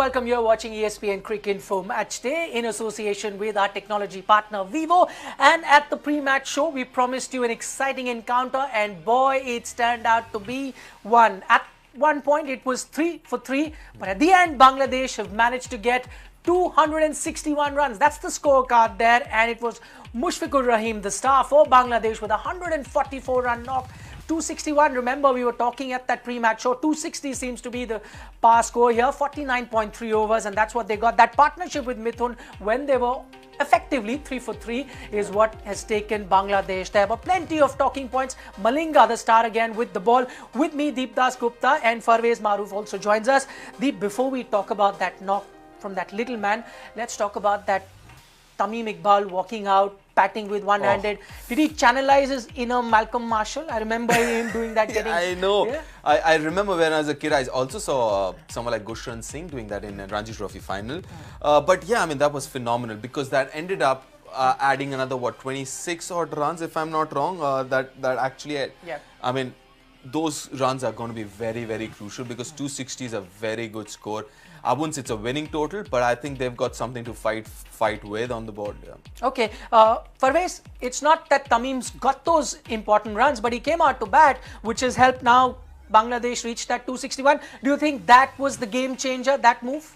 welcome. You're watching ESPN Cricket Info Match Day in association with our technology partner Vivo. And at the pre-match show, we promised you an exciting encounter, and boy, it's turned out to be one. At one point, it was 3 for 3, but at the end, Bangladesh have managed to get 261 runs. That's the scorecard there, and it was Mushfiqur Rahim, the star for Bangladesh, with a 144-run knock. 261, remember we were talking at that pre-match show, 260 seems to be the par score here, 49.3 overs, and that's what they got. That partnership with Mithun, when they were effectively 3 for 3, is what has taken Bangladesh there. But plenty of talking points. Malinga, the star again with the ball. With me, Deepdas Gupta, and Parvez Maroof also joins us. Deep, before we talk about that knock from that little man, let's talk about that Tamim Iqbal walking out, batting with one-handed. Did he channelize his inner Malcolm Marshall? I remember him doing that. I know. Yeah? I remember when I was a kid, I also saw someone like Gushran Singh doing that in a Ranji Trophy final. But yeah, I mean, that was phenomenal because that ended up adding another, 26 odd runs, if I'm not wrong. That actually, I mean, those runs are going to be very, very crucial because 260 is a very good score. I wouldn't say it's a winning total, but I think they've got something to fight with on the board. Yeah. Okay, Parvez, it's not that Tamim's got those important runs, but he came out to bat, which has helped now Bangladesh reach that 261. Do you think that was the game changer, that move?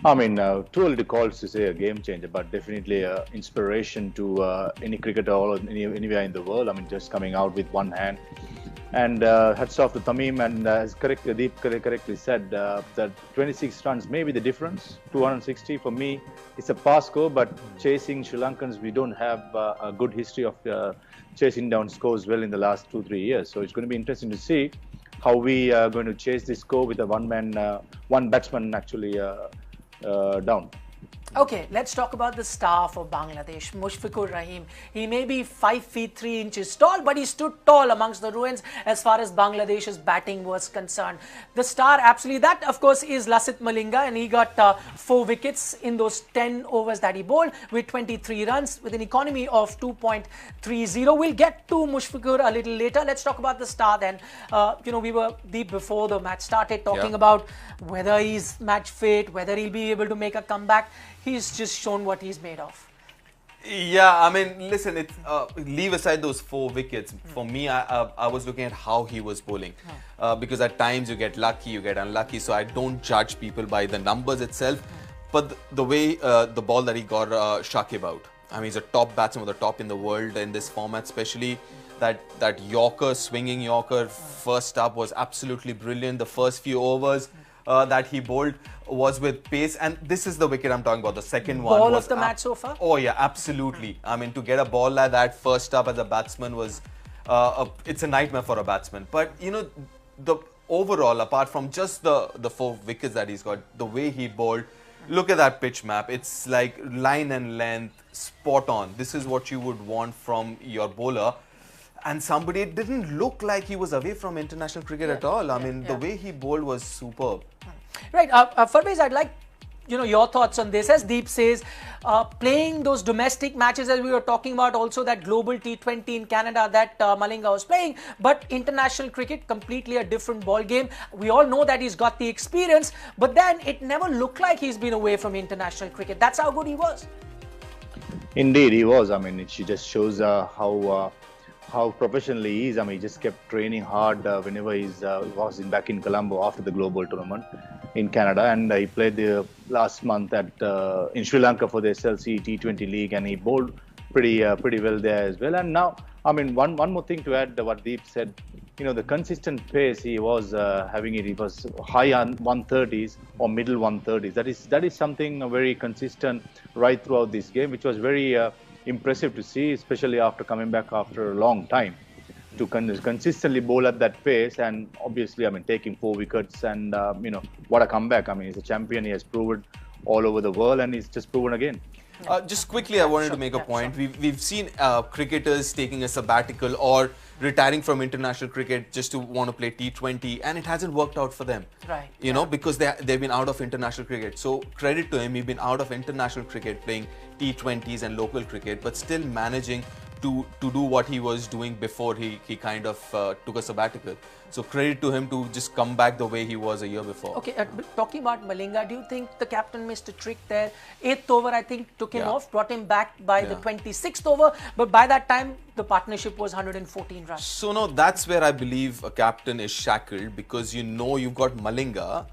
I mean, too early to call to say a game changer, but definitely inspiration to any cricketer or anywhere in the world. I mean, just coming out with one hand. And hats off to Tamim, and as Deep correctly said, that 26 runs may be the difference. 260 for me, it's a par score, but chasing Sri Lankans, we don't have a good history of chasing down scores well in the last 2-3 years. So it's going to be interesting to see how we are going to chase this score with a one batsman actually down. Okay, let's talk about the star for Bangladesh, Mushfiqur Rahim. He may be 5 feet 3 inches tall, but he stood tall amongst the ruins as far as Bangladesh's batting was concerned. The star, absolutely, that of course is Lasith Malinga, and he got 4 wickets in those 10 overs that he bowled with 23 runs with an economy of 2.30. We'll get to Mushfiqur a little later. Let's talk about the star then. We were deep before the match started talking about whether he's match fit, whether he'll be able to make a comeback. He's just shown what he's made of. Yeah, I mean, listen, leave aside those 4 wickets. For me, I was looking at how he was bowling. Because at times you get lucky, you get unlucky. So I don't judge people by the numbers itself. But the way the ball that he got Shakib out. I mean, he's a top batsman, the top in the world in this format, especially that Yorker, swinging Yorker first up was absolutely brilliant. The first few overs that he bowled was with pace, and this is the wicket I'm talking about. The second one ball was of the match so far. Oh yeah, absolutely. I mean, to get a ball like that first up as a batsman was it's a nightmare for a batsman. But you know, the overall, apart from just the 4 wickets that he's got, the way he bowled, look at that pitch map. It's like line and length, spot on. This is what you would want from your bowler. And somebody, it didn't look like he was away from international cricket at all. I mean, the way he bowled was superb. Right. Parvez, I'd like your thoughts on this. As Deep says, playing those domestic matches, as we were talking about, also that global T20 in Canada that Malinga was playing, but international cricket, completely a different ball game. We all know that he's got the experience, but then it never looked like he's been away from international cricket. That's how good he was. Indeed, he was. I mean, it just shows how professionally he is. I mean, he just kept training hard whenever he was back in Colombo after the global tournament in Canada, and he played last month in Sri Lanka for the SLC T20 League, and he bowled pretty well there as well. And now, I mean, one more thing to add to what Deep said, the consistent pace he was having it was high on 130s or middle 130s. That is something very consistent right throughout this game, which was very impressive to see, especially after coming back after a long time, to consistently bowl at that pace. And obviously, I mean, taking 4 wickets, and what a comeback. I mean, he's a champion. He has proven all over the world, and he's just proven again. Just quickly, I wanted to make a point. We've seen cricketers taking a sabbatical or retiring from international cricket just to want to play T20, and it hasn't worked out for them. Right. You know, because they've been out of international cricket. So credit to him, he's been out of international cricket playing T20s and local cricket, but still managing to do what he was doing before he kind of took a sabbatical. So credit to him to just come back the way he was a year before. Okay, talking about Malinga, do you think the captain missed a trick there? 8th over, I think, took him off, brought him back by the 26th over, but by that time, the partnership was 114 runs. So no, that's where I believe a captain is shackled, because you know you've got Malinga,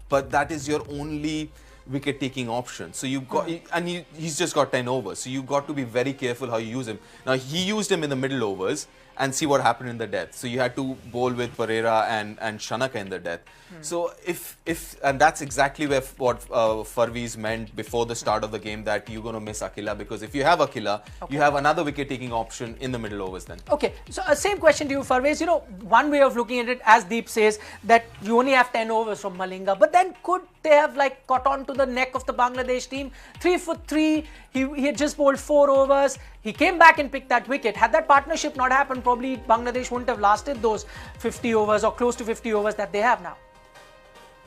but that is your only wicket-taking option. So you've got, and he's just got 10 overs. So you've got to be very careful how you use him. Now he used him in the middle overs and see what happened in the death. So you had to bowl with Pereira and Shanaka in the death. So and that's exactly what Parvez meant before the start of the game, that you're going to miss Akila, because if you have Akila, you have another wicket-taking option in the middle overs then. Okay, so same question to you, Parvez. You know, one way of looking at it, as Deep says, that you only have 10 overs from Malinga, but then could they have like caught on to the neck of the Bangladesh team? 3 for 3, he had just bowled 4 overs. He came back and picked that wicket. Had that partnership not happened, probably Bangladesh wouldn't have lasted those 50 overs or close to 50 overs that they have now.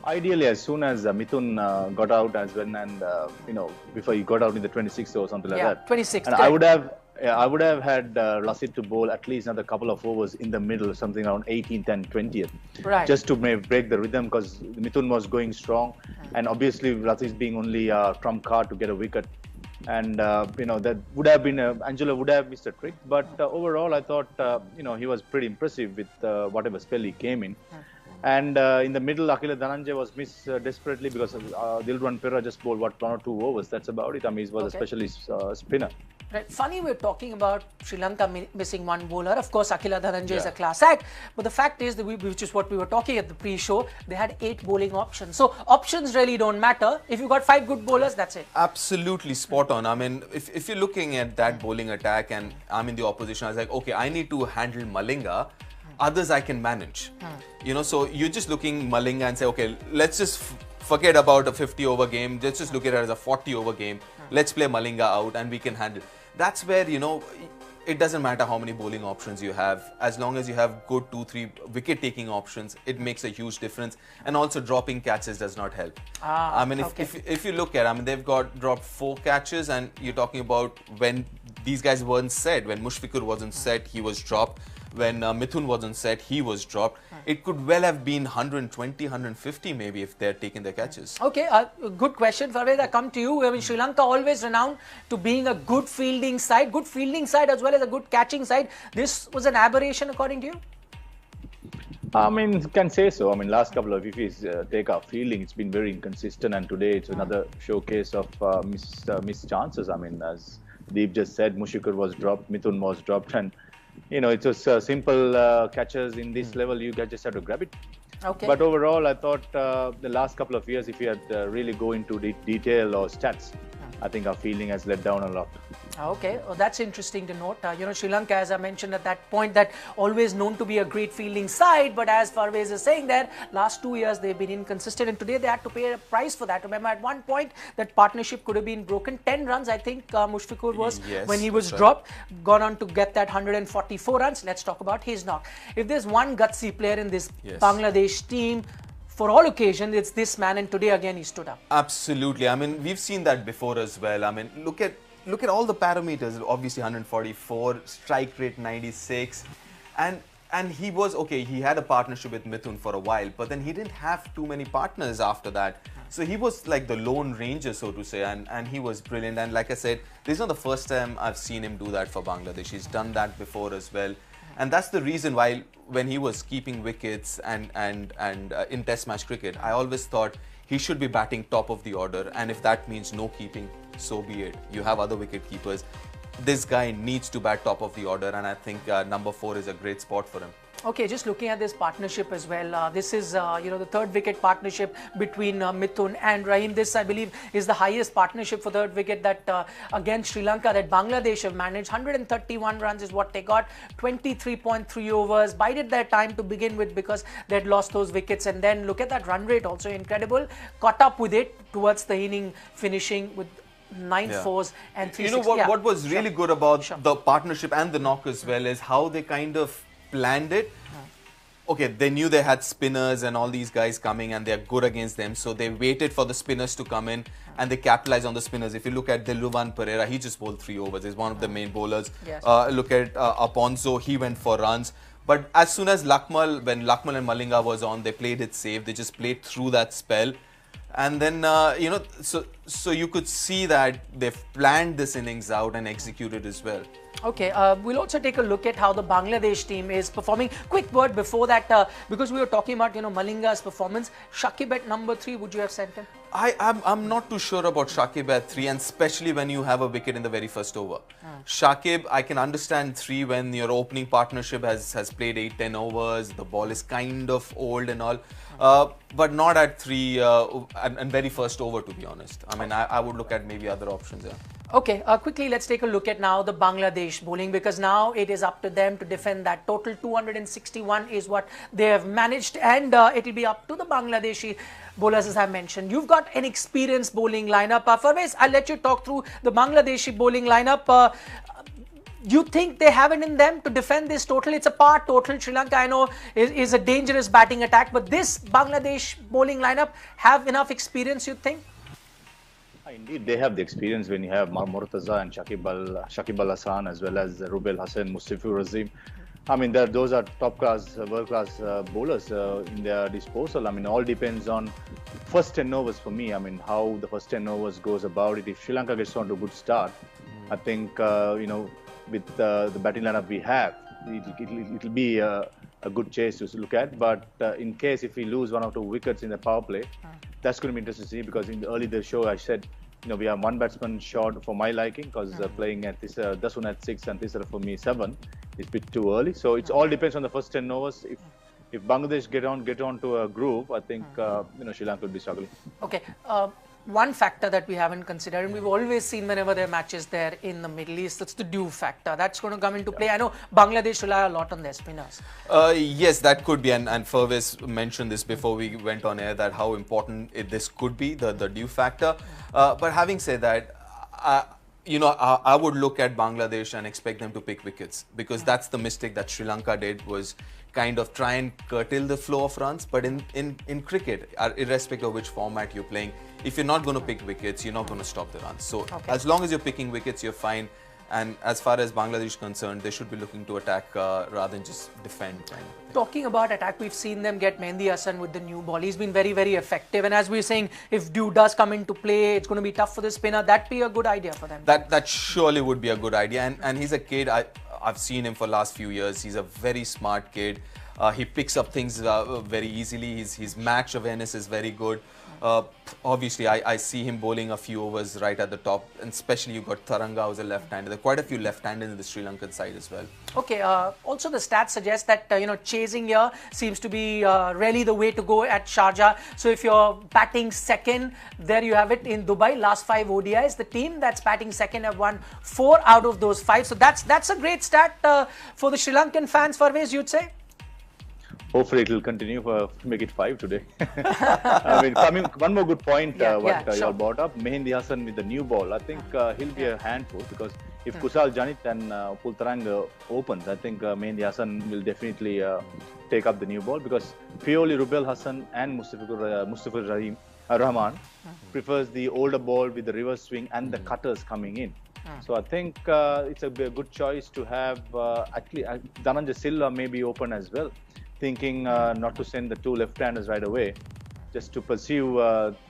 Ideally, as soon as Mithun got out as well, and before he got out in the 26th or something like that. 26th. And I would have had Rashid to bowl at least another couple of overs in the middle, something around 18th and 20th, right, just to break the rhythm, because Mithun was going strong, and obviously Rashid being only a trump card to get a wicket. And that would have been Angelo would have missed a trick, but overall I thought he was pretty impressive with whatever spell he came in. And in the middle, Akila Dhananjay was missed desperately, because Dilruwan Perera just bowled 1 or 2 overs. That's about it. I mean, he was a specialist spinner. Right. Funny, we're talking about Sri Lanka missing one bowler. Of course, Akila Dhananjay is a class act. But the fact is, that which is what we were talking at the pre-show, they had 8 bowling options. So options really don't matter. If you've got 5 good bowlers, that's it. Absolutely spot on. I mean, if you're looking at that bowling attack and I'm in the opposition, I was like, okay, I need to handle Malinga. Others I can manage. So you're just looking Malinga and say, okay, let's just forget about a 50 over game. Let's just look at it as a 40 over game. Let's play Malinga out and we can handle. That's where, it doesn't matter how many bowling options you have. As long as you have good 2-3 wicket taking options, it makes a huge difference. And also dropping catches does not help. I mean, if you look at, they've dropped 4 catches, and you're talking about when these guys weren't set, when Mushfiqur wasn't set, he was dropped. When Mithun wasn't set, he was dropped. It could well have been 120, 150 maybe if they're taking their catches. Okay, good question, Parvez. I come to you. I mean, Sri Lanka always renowned to being a good fielding side as well as a good catching side. This was an aberration according to you? I mean, can say so. I mean, last couple of weeks, take our fielding, it's been very inconsistent, and today it's another showcase of missed chances. I mean, as Deep just said, Mushfiqur was dropped, Mithun was dropped, and it was simple catches in this level. You guys just have to grab it. Okay. But overall, I thought the last couple of years, if you had really go into detail or stats, I think our fielding has let down a lot. Okay, well, that's interesting to note. Sri Lanka, as I mentioned at that point, that always known to be a great fielding side, but as Parvez is saying there, last 2 years they've been inconsistent, and today they had to pay a price for that. Remember, at one point that partnership could have been broken. 10 runs, I think, Mushfiqur was when he was dropped, gone on to get that 144 runs. Let's talk about his knock. If there's one gutsy player in this Bangladesh team, for all occasions, it's this man, and today again he stood up. Absolutely. I mean, we've seen that before as well. I mean, look at all the parameters. Obviously 144, strike rate 96, and he was okay. He had a partnership with Mithun for a while, but then he didn't have too many partners after that. So he was like the lone ranger, so to say, and he was brilliant. And like I said, this is not the first time I've seen him do that for Bangladesh. He's done that before as well. And that's the reason why when he was keeping wickets and in Test match cricket, I always thought he should be batting top of the order. And if that means no keeping, so be it. You have other wicket keepers. This guy needs to bat top of the order, and I think number 4 is a great spot for him. Okay, just looking at this partnership as well, this is the 3rd wicket partnership between Mithun and Rahim. This, I believe, is the highest partnership for 3rd wicket that against Sri Lanka that Bangladesh have managed. 131 runs is what they got, 23.3 overs, bided their time to begin with because they had lost those wickets, and then look at that run rate, also incredible, caught up with it towards the inning, finishing with 9 fours and 3 sixes. What was really good about the partnership and the knock as well is how they kind of planned it. okay, they knew they had spinners and all these guys coming and they're good against them. So they waited for the spinners to come in and they capitalized on the spinners. If you look at Dilruvan Pereira, he just bowled 3 overs. He's one of the main bowlers. Yes. Look at Aponzo, he went for runs. But as soon as when Lakmal and Malinga was on, they played it safe. They just played through that spell. And then, so you could see that they've planned this innings out and executed as well. Okay, we'll also take a look at how the Bangladesh team is performing. Quick word before that, because we were talking about, Malinga's performance. Shakib at number 3, would you have sent him? I'm not too sure about Shakib at 3, and especially when you have a wicket in the very first over. Shakib, I can understand 3 when your opening partnership has played 8-10 overs, the ball is kind of old and all, but not at 3 and very first over, to be honest. I mean, I would look at maybe other options, yeah. Okay, quickly let's take a look at now the Bangladesh bowling, because now it is up to them to defend that. Total 261 is what they have managed, and it will be up to the Bangladeshi bowlers, as I mentioned. You've got an experienced bowling lineup. Farvez, I'll let you talk through the Bangladeshi bowling lineup. Do you think they have it in them to defend this total? It's a par total. Sri Lanka, I know, is a dangerous batting attack, but this Bangladesh bowling lineup have enough experience, you think? Indeed, they have the experience when you have Murtaza and Shakib Al Hasan, as well as Rubail Hussain, Mustafizur Rahim. I mean, those are top-class, world-class bowlers in their disposal. I mean, all depends on first 10 overs for me. I mean, how the first 10 overs goes about it. If Sri Lanka gets on to a good start, I think, with the batting lineup we have, it'll be a good chase to look at. But in case if we lose 1 or 2 wickets in the power play, that's going to be interesting to see, because in the early the show I said, we have 1 batsman short for my liking, because playing at this Dasun at 6 and Tisra for me 7 is a bit too early. So it all depends on the first 10 overs. If Bangladesh get on to a groove, I think Sri Lanka will be struggling. Okay. One factor that we haven't considered, and we've always seen whenever there are matches there in the Middle East, that's the dew factor. That's going to come into play. I know Bangladesh rely a lot on their spinners. Yes, that could be, and Farvez mentioned this before we went on air, that how important this could be, the dew factor. But having said that, I would look at Bangladesh and expect them to pick wickets, because that's the mistake that Sri Lanka did, was kind of try and curtail the flow of runs. But in cricket, irrespective of which format you're playing, if you're not going to pick wickets, you're not going to stop the runs. So as long as you're picking wickets, you're fine. And as far as Bangladesh is concerned, they should be looking to attack rather than just defend. Talking about attack, we've seen them get Mehendi Hasan with the new ball. He's been very, very effective. And as we were saying, if dew does come into play, it's going to be tough for the spinner. That'd be a good idea for them. That surely would be a good idea. And he's a kid. I've seen him for the last few years. He's a very smart kid. He picks up things very easily. His match awareness is very good. Obviously, I see him bowling a few overs right at the top, and especially you've got Taranga, who's a left-hander. There are quite a few left-handers in the Sri Lankan side as well. Okay, also the stats suggest that, chasing here seems to be really the way to go at Sharjah. So if you're batting second, there you have it in Dubai, last 5 ODIs. The team that's batting second have won 4 out of those 5. So that's a great stat for the Sri Lankan fans, Farvez, you'd say? Hopefully it will continue make it 5 today. I mean, one more good point, you all brought up, Mehendi Hasan with the new ball. I think he'll be a handful, because if Kusal Janit and Pultarang opens, I think Mehendi Hasan will definitely take up the new ball, because purely Rubail Hussain and Mustafizur Rahman prefers the older ball with the reverse swing and the cutters coming in. So I think it's a good choice to have actually Dhananjay Silla may be open as well, thinking not to send the 2 left-handers right away, just to pursue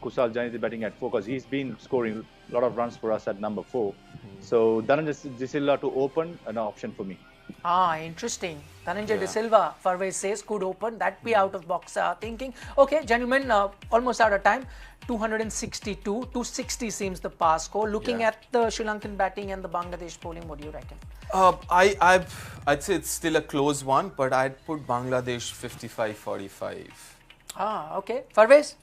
Kusal Janit batting at 4, because he's been scoring a lot of runs for us at number 4. So Dhananjay De Silva to open, an option for me. Interesting. Dhananjay De Silva, Farvez says, could open. That'd be out of box thinking. Okay, gentlemen, almost out of time. 262, 260 seems the pass score. Looking at the Sri Lankan batting and the Bangladesh bowling, what do you reckon? I'd say it's still a close one, but I'd put Bangladesh 55-45. Okay. Farvez?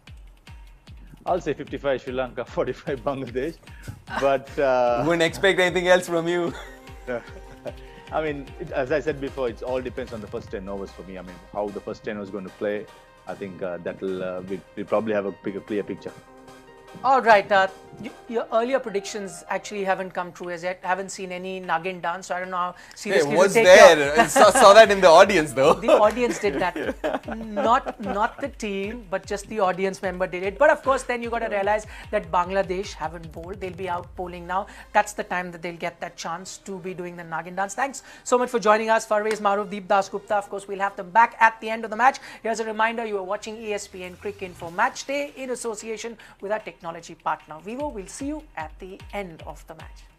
I'll say 55 Sri Lanka, 45 Bangladesh. But wouldn't expect anything else from you. I mean, as I said before, it all depends on the first 10 overs for me. I mean, how the first 10 overs going to play. I think we'll probably have a clear picture. All right. Your earlier predictions actually haven't come true as yet. Haven't seen any Nagin dance, so I don't know how Hey, seriously what's to take there? I saw that in the audience though. The audience did that. Not the team, but just the audience member did it. But of course, then you got to realize that Bangladesh haven't bowled. They'll be out bowling now. That's the time that they'll get that chance to be doing the Nagin dance. Thanks so much for joining us, Parvez Maruf, Deep Das Gupta. Of course, we'll have them back at the end of the match. Here's a reminder: you are watching ESPN Cricket Info Match Day in association with our technology partner Vivo. We'll see you at the end of the match.